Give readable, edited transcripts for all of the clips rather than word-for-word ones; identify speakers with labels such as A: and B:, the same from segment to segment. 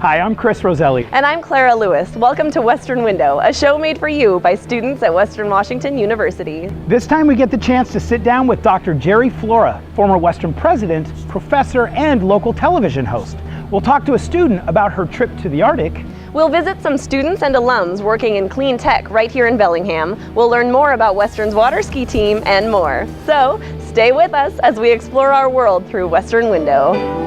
A: Hi, I'm Chris Roselli.
B: And I'm Clara Lewis. Welcome to Western Window, a show made for you by students at Western Washington University.
A: This time we get the chance to sit down with Dr. Jerry Flora, former Western president, professor, and local television host. We'll talk to a student about her trip to the Arctic.
B: We'll visit some students and alums working in clean tech right here in Bellingham. We'll learn more about Western's water ski team and more. So stay with us as we explore our world through Western Window.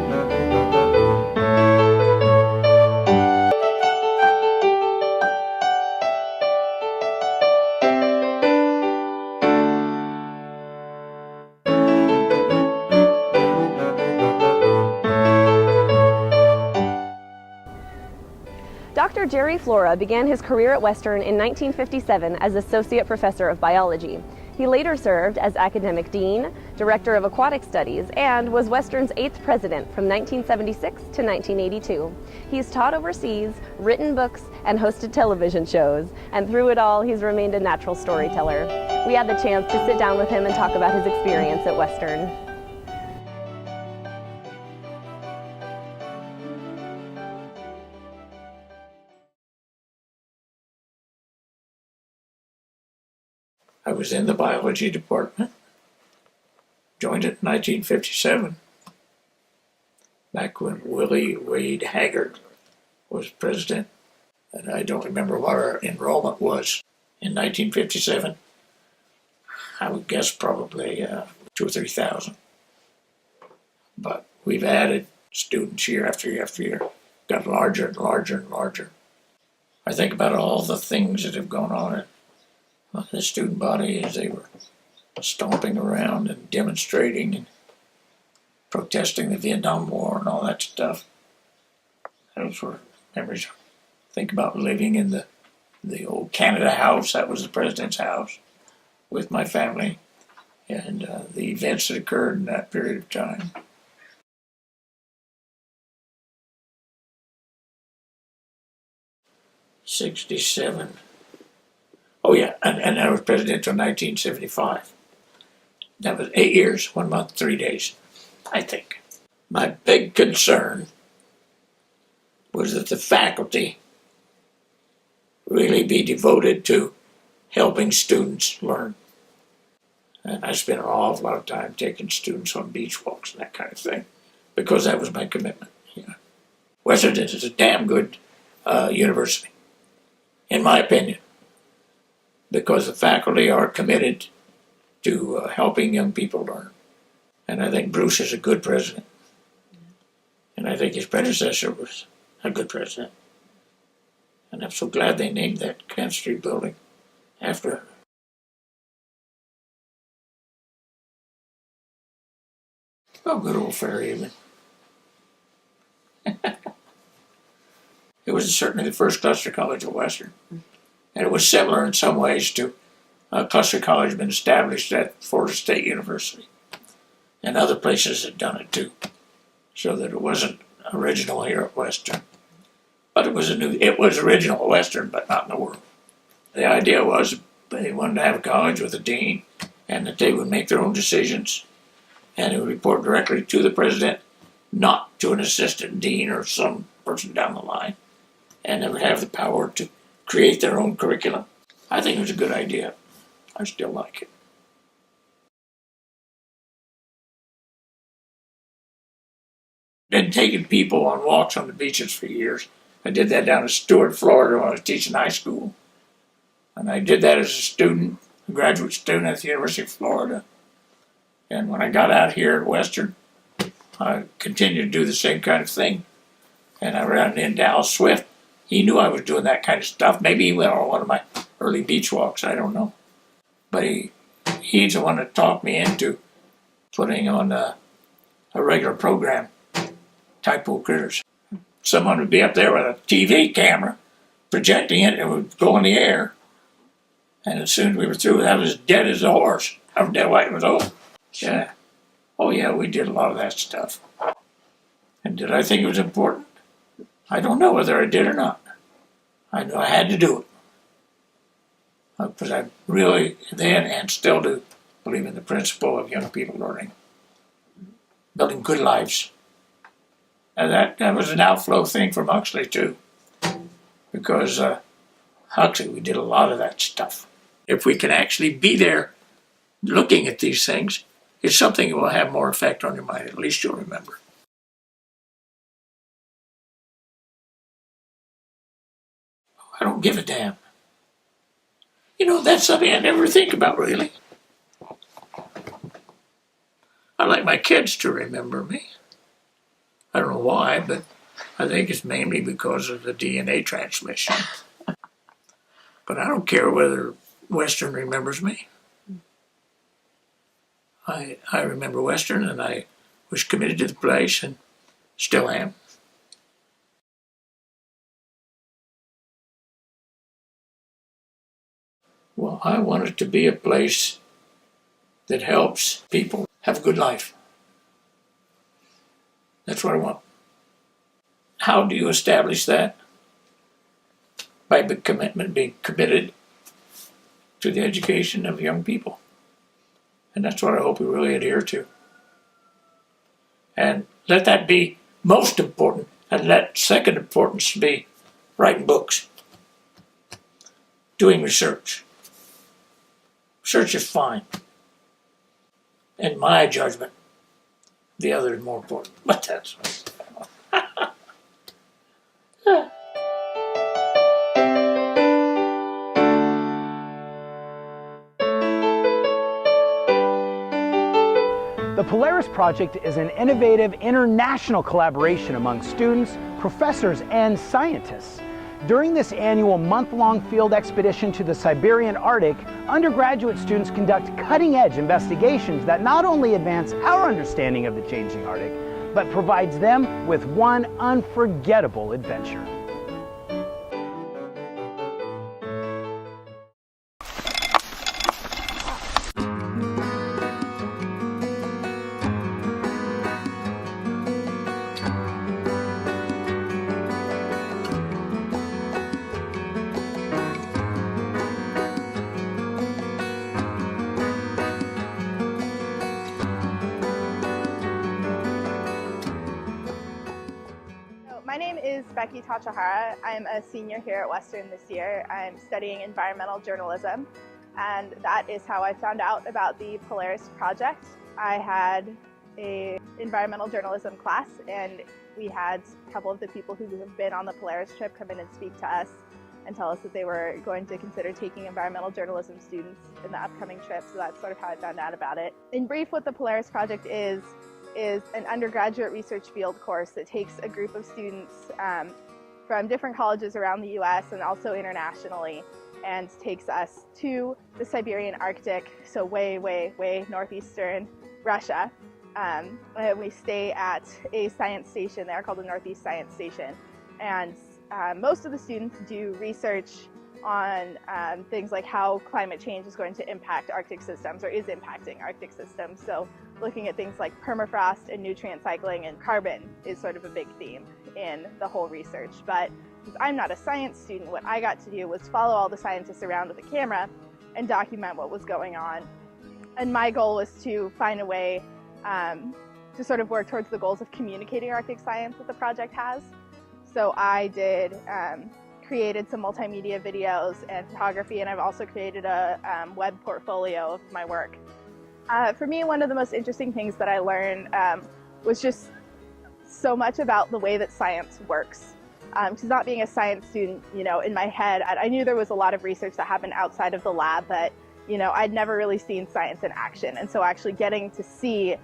B: Dr. Jerry Flora began his career at Western in 1957 as Associate Professor of Biology. He later served as Academic Dean, Director of Aquatic Studies, and was Western's 8th president from 1976 to 1982. He's taught overseas, written books, and hosted television shows, and through it all, he's remained a natural storyteller. We had the chance to sit down with him and talk about his experience at Western.
C: I was in the biology department, joined it in 1957, back when Willie Wade Haggard was president, and I don't remember what our enrollment was in 1957. I would guess probably 2,000 or 3,000. But we've added students year after year after year, got larger and larger and larger. I think about all the things that have gone on in the student body as they were stomping around and demonstrating and protesting the Vietnam War and all that stuff. Those were memories. Think about living in the old Canada House. That was the president's house with my family, and the events that occurred in that period of time. '67. Oh yeah, and I was president until 1975. That was 8 years, 1 month, 3 days, I think. My big concern was that the faculty really be devoted to helping students learn. And I spent an awful lot of time taking students on beach walks and that kind of thing, because that was my commitment. Western is a damn good university, in my opinion, because the faculty are committed to helping young people learn. And I think Bruce is a good president. And I think his predecessor was a good president. And I'm so glad they named that Camp Street building after her. Oh, good old Fairhaven. It was certainly the first cluster college at Western. And it was similar in some ways to a cluster college been established at Florida State University. And other places had done it too. So that it wasn't original here at Western. But it was original at Western, but not in the world. The idea was they wanted to have a college with a dean, and that they would make their own decisions, and it would report directly to the president, not to an assistant dean or some person down the line. And they would have the power to create their own curriculum. I think it was a good idea. I still like it. Been taking people on walks on the beaches for years. I did that down in Stuart, Florida when I was teaching high school. And I did that as a student, a graduate student at the University of Florida. And when I got out here at Western, I continued to do the same kind of thing. And I ran into Dallas Swift. He knew I was doing that kind of stuff. Maybe he went on one of my early beach walks, I don't know. But he's the one that talked me into putting on a regular program, Typo Critters. Someone would be up there with a TV camera, projecting it, and it would go in the air. And as soon as we were through, I was dead as a horse. I was dead white it was over. Yeah. Oh yeah, we did a lot of that stuff. And did I think it was important? I don't know whether I did or not. I knew I had to do it. Because I really, then and still do, believe in the principle of young people learning, building good lives. And that was an outflow thing from Huxley too, because Huxley, we did a lot of that stuff. If we can actually be there looking at these things, it's something that will have more effect on your mind. At least you'll remember. I don't give a damn. You know, that's something I never think about, really. I like my kids to remember me. I don't know why, but I think it's mainly because of the DNA transmission. But I don't care whether Western remembers me. I remember Western, and I was committed to the place and still am. Well, I want it to be a place that helps people have a good life. That's what I want. How do you establish that? By the commitment, being committed to the education of young people. And that's what I hope we really adhere to. And let that be most important, and let second importance be writing books, doing research. Research is fine. In my judgment, the other is more important. But that's
A: The Polaris Project is an innovative international collaboration among students, professors, and scientists. During this annual month-long field expedition to the Siberian Arctic, undergraduate students conduct cutting-edge investigations that not only advance our understanding of the changing Arctic, but provides them with one unforgettable adventure.
D: My name is Becky Tachahara. I'm a senior here at Western this year. I'm studying environmental journalism, and that is how I found out about the Polaris Project. I had an environmental journalism class, and we had a couple of the people who have been on the Polaris trip come in and speak to us and tell us that they were going to consider taking environmental journalism students in the upcoming trip, so that's sort of how I found out about it. In brief, what the Polaris Project is an undergraduate research field course that takes a group of students from different colleges around the US and also internationally, and takes us to the Siberian Arctic, so way, way, way northeastern Russia. And we stay at a science station there called the Northeast Science Station. And most of the students do research on things like how climate change is going to impact Arctic systems, or is impacting Arctic systems. So looking at things like permafrost and nutrient cycling, and carbon is sort of a big theme in the whole research. But since I'm not a science student, what I got to do was follow all the scientists around with a camera and document what was going on. And my goal was to find a way to sort of work towards the goals of communicating Arctic science that the project has. So I created some multimedia videos and photography, and I've also created a web portfolio of my work. For me, one of the most interesting things that I learned was just so much about the way that science works. Because not being a science student, you know, in my head, I knew there was a lot of research that happened outside of the lab, but, you know, I'd never really seen science in action. And so actually getting to see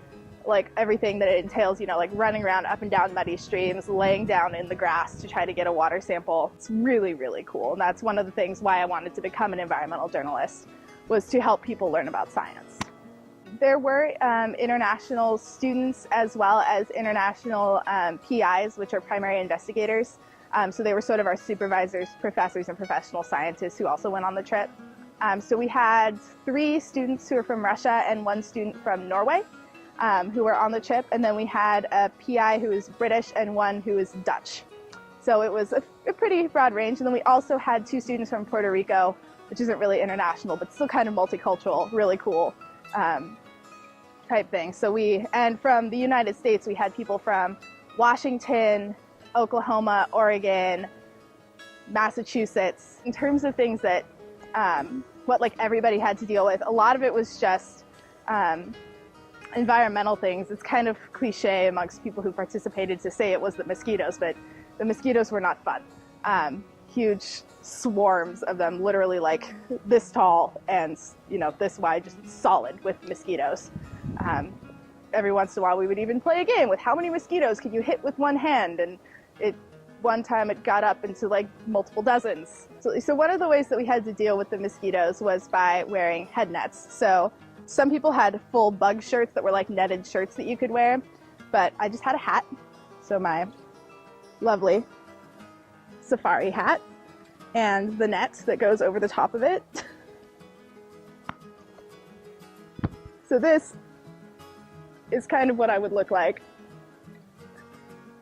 D: like everything that it entails, you know, like running around up and down muddy streams, laying down in the grass to try to get a water sample. It's really, really cool. And that's one of the things why I wanted to become an environmental journalist, was to help people learn about science. There were international students as well as international PIs, which are primary investigators. So they were sort of our supervisors, professors, and professional scientists who also went on the trip. So we had 3 students who were from Russia and 1 student from Norway. Who were on the trip, and then we had a PI who was British and 1 who was Dutch. So it was a pretty broad range. And then we also had 2 students from Puerto Rico, which isn't really international, but still kind of multicultural, really cool type thing. So and from the United States, we had people from Washington, Oklahoma, Oregon, Massachusetts. In terms of things that, what like everybody had to deal with, a lot of it was just environmental things. It's kind of cliche amongst people who participated to say it was the mosquitoes, but the mosquitoes were not fun. Huge swarms of them, literally like this tall and this wide, just solid with mosquitoes. Every once in a while we would even play a game with how many mosquitoes could you hit with one hand, and one time it got up into like multiple dozens. So one of the ways that we had to deal with the mosquitoes was by wearing head nets. So some people had full bug shirts that were like netted shirts that you could wear, but I just had a hat. So my lovely safari hat and the net that goes over the top of it. So this is kind of what I would look like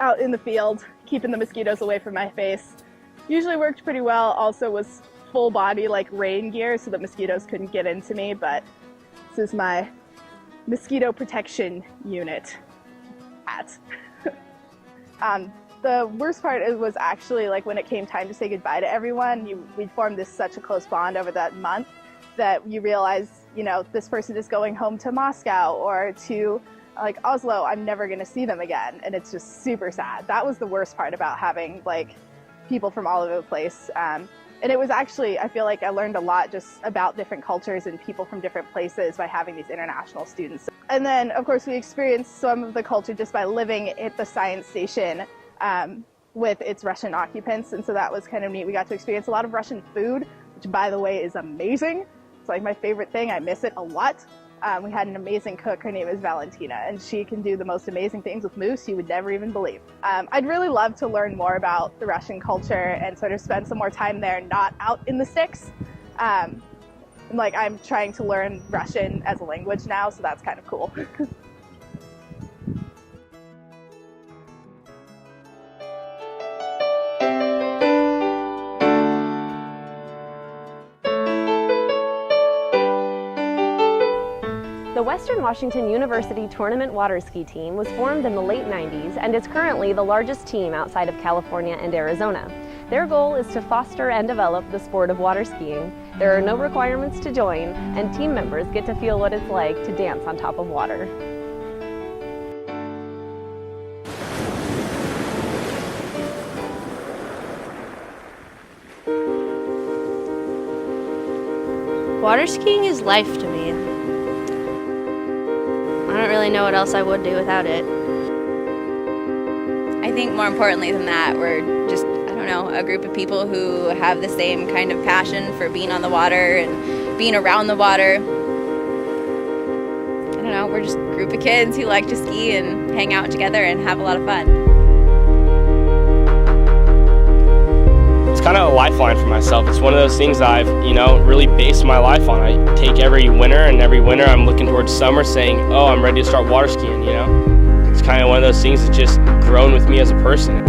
D: out in the field, keeping the mosquitoes away from my face. Usually worked pretty well. Also was full body like rain gear so that mosquitoes couldn't get into me, but this is my mosquito protection unit hat. The worst part was actually like when it came time to say goodbye to everyone. We formed such a close bond over that month that you realize, this person is going home to Moscow or to like Oslo. I'm never going to see them again, and it's just super sad. That was the worst part about having like people from all over the place. And it was actually, I feel like I learned a lot just about different cultures and people from different places by having these international students. And then, of course, we experienced some of the culture just by living at the science station with its Russian occupants. And so that was kind of neat. We got to experience a lot of Russian food, which, by the way, is amazing. It's like my favorite thing. I miss it a lot. We had an amazing cook. Her name is Valentina, and she can do the most amazing things with moose you would never even believe. I'd really love to learn more about the Russian culture and sort of spend some more time there, not out in the sticks. I'm trying to learn Russian as a language now, so that's kind of cool.
B: The Western Washington University Tournament Water Ski Team was formed in the late 90s and is currently the largest team outside of California and Arizona. Their goal is to foster and develop the sport of water skiing. There are no requirements to join, and team members get to feel what it's like to dance on top of water.
E: Water skiing is life to me. I don't really know what else I would do without it.
F: I think more importantly than that, we're just, a group of people who have the same kind of passion for being on the water and being around the water. We're just a group of kids who like to ski and hang out together and have a lot of fun.
G: It's kind of a lifeline for myself. It's one of those things I've, really based my life on. I take every winter, and every winter I'm looking towards summer saying, oh, I'm ready to start water skiing, It's kind of one of those things that's just grown with me as a person.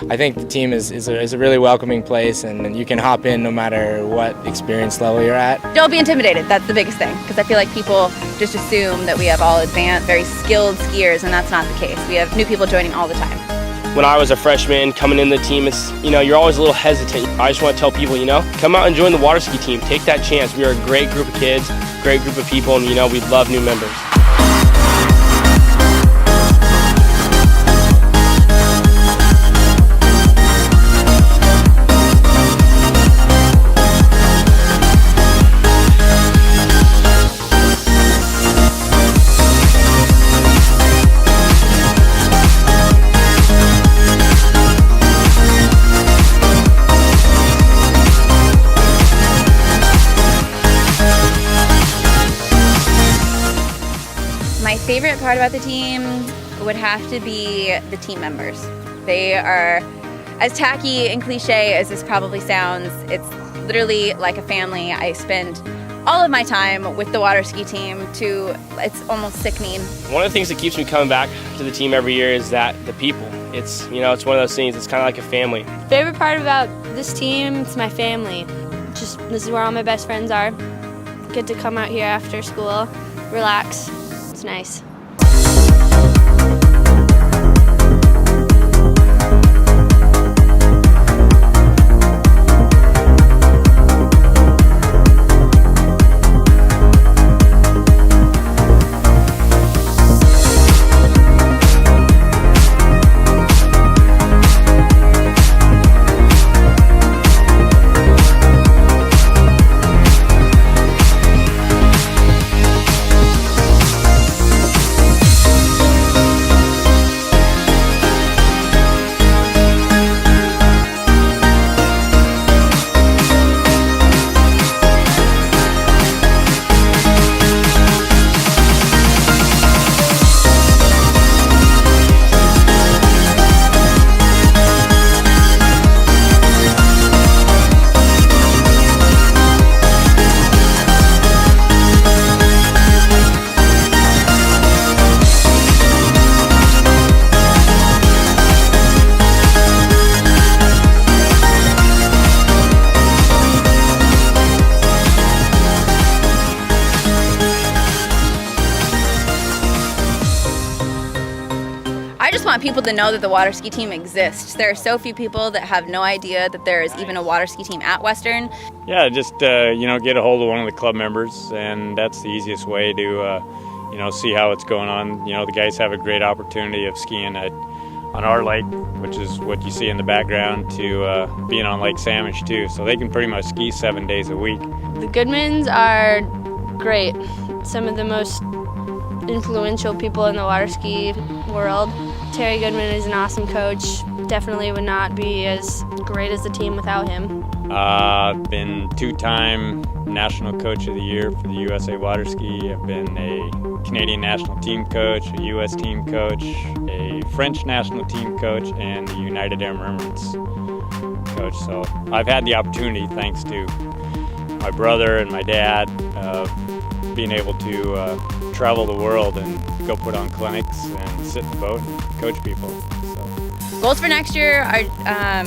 H: I think the team is a really welcoming place, and you can hop in no matter what experience level you're at.
F: Don't be intimidated, that's the biggest thing, because I feel like people just assume that we have all advanced, very skilled skiers, and that's not the case. We have new people joining all the time.
G: When I was a freshman coming in the team, it's, you're always a little hesitant. I just want to tell people, come out and join the water ski team. Take that chance. We are a great group of kids, great group of people, and we love new members.
F: Favorite part about the team would have to be the team members. They are, as tacky and cliche as this probably sounds, it's literally like a family. I spend all of my time with the water ski team it's almost sickening.
G: One of the things that keeps me coming back to the team every year is that the people. It's, it's one of those things, it's kind of like a family.
E: Favorite part about this team, it's my family. Just, this is where all my best friends are. Get to come out here after school, relax. It's nice.
F: I just want people to know that the water ski team exists. There are so few people that have no idea that there is even a water ski team at Western.
I: Yeah, just get a hold of one of the club members, and that's the easiest way to see how it's going on. The guys have a great opportunity of skiing on our lake, which is what you see in the background, to being on Lake Samish too. So they can pretty much ski 7 days a week.
E: The Goodmans are great. Some of the most influential people in the water ski world. Terry Goodman is an awesome coach. Definitely would not be as great as the team without him.
I: I've been 2-time National Coach of the Year for the USA Water Ski. I've been a Canadian National Team Coach, a US Team Coach, a French National Team Coach, and the United Arab Emirates Coach. So I've had the opportunity, thanks to my brother and my dad, being able to travel the world and go put on clinics and sit in the boat and coach people. So.
F: Goals for next year are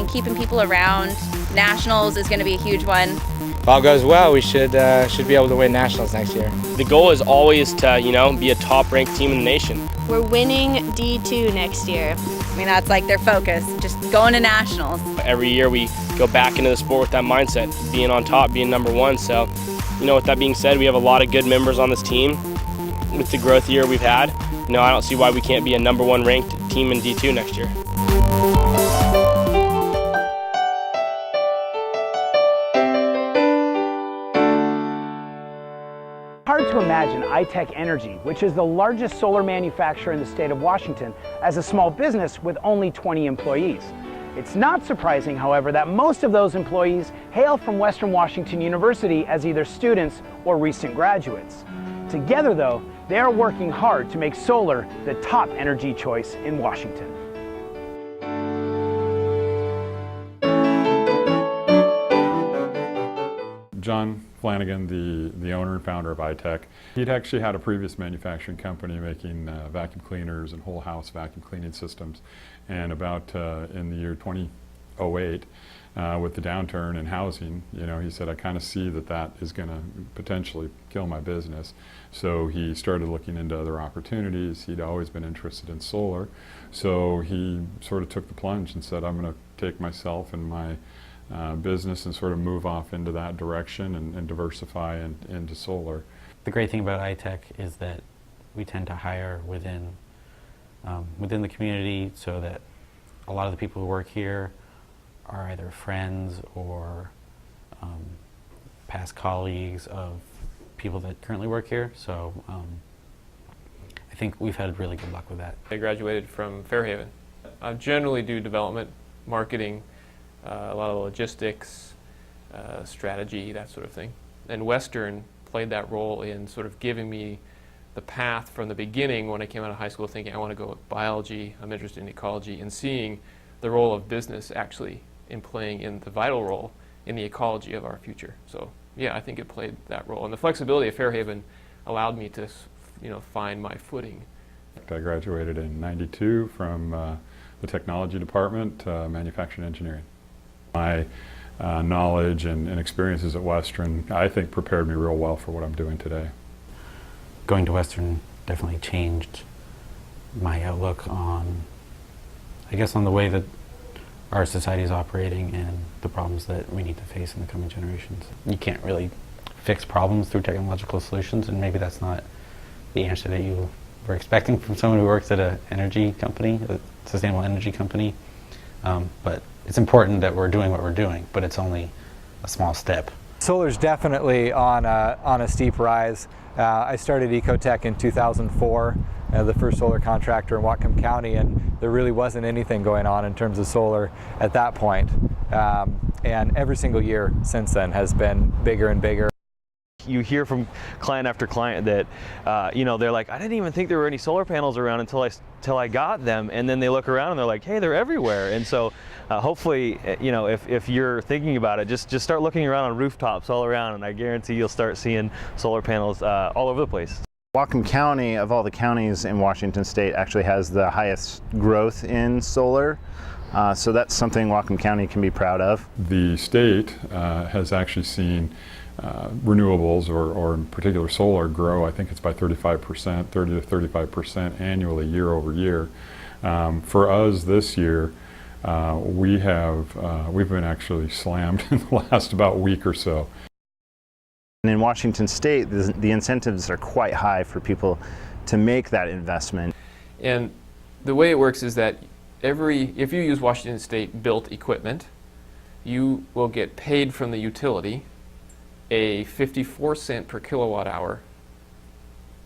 F: keeping people around. Nationals is going to be a huge one.
H: If all goes well, we should be able to win nationals next year.
G: The goal is always to, be a top-ranked team in the nation.
E: We're winning D2 next year.
F: That's like their focus, just going to nationals.
G: Every year we go back into the sport with that mindset, being on top, being number one. So, with that being said, we have a lot of good members on this team. With the growth year we've had, I don't see why we can't be a number one ranked team in D2 next year.
A: Hard to imagine iTech Energy, which is the largest solar manufacturer in the state of Washington, as a small business with only 20 employees. It's not surprising, however, that most of those employees hail from Western Washington University as either students or recent graduates. Together, though, they are working hard to make solar the top energy choice in Washington.
J: John Flanagan, the owner and founder of iTech, he'd actually had a previous manufacturing company making vacuum cleaners and whole house vacuum cleaning systems. And about in the year 2008, with the downturn in housing, he said, I kind of see that is going to potentially kill my business. So he started looking into other opportunities. He'd always been interested in solar. So he sort of took the plunge and said, I'm going to take myself and my business and sort of move off into that direction and diversify into solar.
K: The great thing about iTech is that we tend to hire within the community, so that a lot of the people who work here are either friends or past colleagues of people that currently work here. So I think we've had really good luck with that.
L: I graduated from Fairhaven. I generally do development, marketing, a lot of logistics, strategy, that sort of thing. And Western played that role in sort of giving me the path from the beginning when I came out of high school thinking I want to go with biology, I'm interested in ecology, and seeing the role of business actually in playing in the vital role in the ecology of our future. So yeah, I think it played that role. And the flexibility of Fairhaven allowed me to, find my footing.
J: I graduated in '92 from the technology department, manufacturing engineering. My knowledge and experiences at Western, I think, prepared me real well for what I'm doing today.
K: Going to Western definitely changed my outlook on, I guess, on the way that our society is operating and the problems that we need to face in the coming generations. You can't really fix problems through technological solutions, and maybe that's not the answer that you were expecting from someone who works at an energy company, a sustainable energy company. But it's important that we're doing what we're doing, but it's only a small step.
M: Solar's definitely on a steep rise. I started Ecotech in 2004, the first solar contractor in Whatcom County, and there really wasn't anything going on in terms of solar at that point. And every single year since then has been bigger and bigger.
N: You hear from client after client that, they're like, I didn't even think there were any solar panels around until I got them, and then they look around and they're like, hey, they're everywhere. And so hopefully, if you're thinking about it, just start looking around on rooftops all around, and I guarantee you'll start seeing solar panels all over the place.
O: Whatcom County, of all the counties in Washington State, actually has the highest growth in solar. So that's something Whatcom County can be proud of.
J: The state has actually seen renewables, or in particular solar, grow. I think it's by 35%, 30 to 35% annually, year over year. For us this year, we've been actually slammed in the last about week or so.
O: And in Washington State, the incentives are quite high for people to make that investment.
L: And the way it works is that if you use Washington State built equipment, you will get paid from the utility a 54-cent per kilowatt hour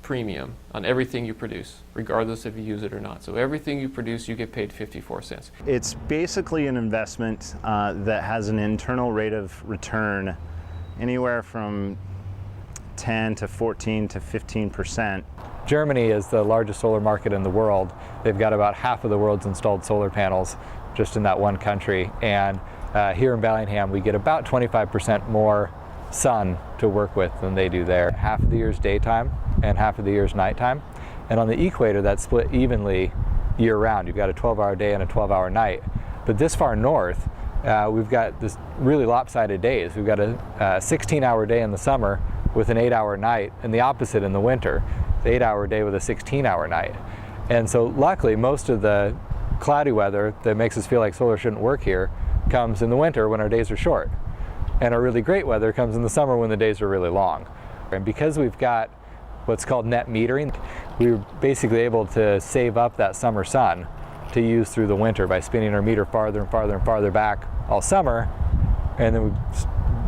L: premium on everything you produce, regardless if you use it or not. So everything you produce, you get paid 54 cents.
O: It's basically an investment that has an internal rate of return anywhere from 10 to 14 to 15%.
M: Germany is the largest solar market in the world. They've got about half of the world's installed solar panels just in that one country. And here in Bellingham, we get about 25% more sun to work with than they do there. Half of the year's daytime and half of the year's nighttime. And on the equator, that's split evenly year round. You've got a 12-hour day and a 12-hour night. But this far north, we've got this really lopsided days. We've got a 16-hour day in the summer with an 8-hour night, and the opposite in the winter, the 8-hour day with a 16-hour night. And so luckily, most of the cloudy weather that makes us feel like solar shouldn't work here comes in the winter when our days are short. And our really great weather comes in the summer when the days are really long. And because we've got what's called net metering, we were basically able to save up that summer sun to use through the winter by spinning our meter farther and farther and farther back all summer, and then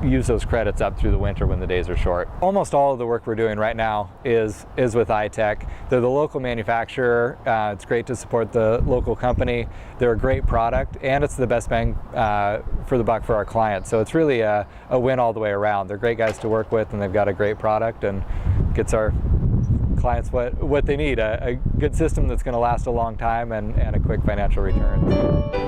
M: we use those credits up through the winter when the days are short. Almost all of the work we're doing right now is with iTech. They're the local manufacturer. It's great to support the local company. They're a great product, and it's the best bang for the buck for our clients. So it's really a win all the way around. They're great guys to work with, and they've got a great product, and gets our clients what they need, a good system that's going to last a long time and a quick financial return.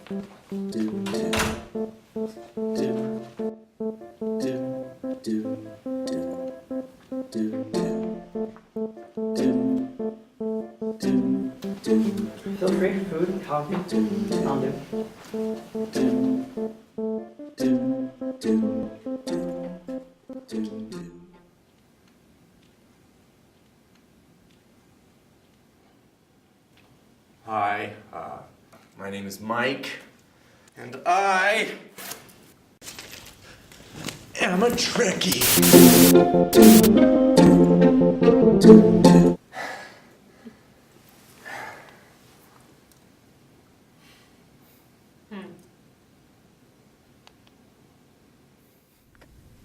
P: Feel free, food, coffee, I'll do.
Q: Hi, my name is Mike, and I am a Trekkie.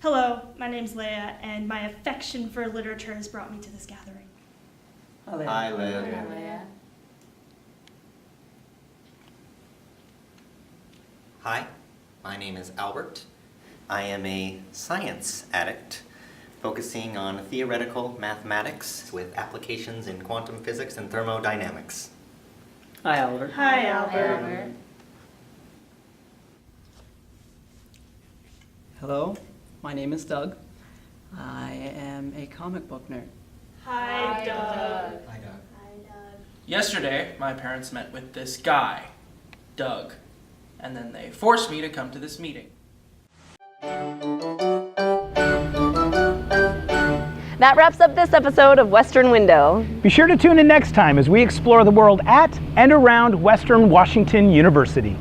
R: Hello, my name's Leia, and my affection for literature has brought me to this gathering.
P: Hi, Leia.
S: Hi, my name is Albert. I am a science addict focusing on theoretical mathematics with applications in quantum physics and thermodynamics.
P: Hi, Albert.
R: Hi, Albert.
P: Hello, my name is Doug. I am a comic book nerd.
R: Hi, Doug.
S: Hi, Doug.
T: Yesterday, my parents met with this guy, Doug, and then they forced me to come to this meeting.
B: That wraps up this episode of Western Window.
A: Be sure to tune in next time as we explore the world at and around Western Washington University.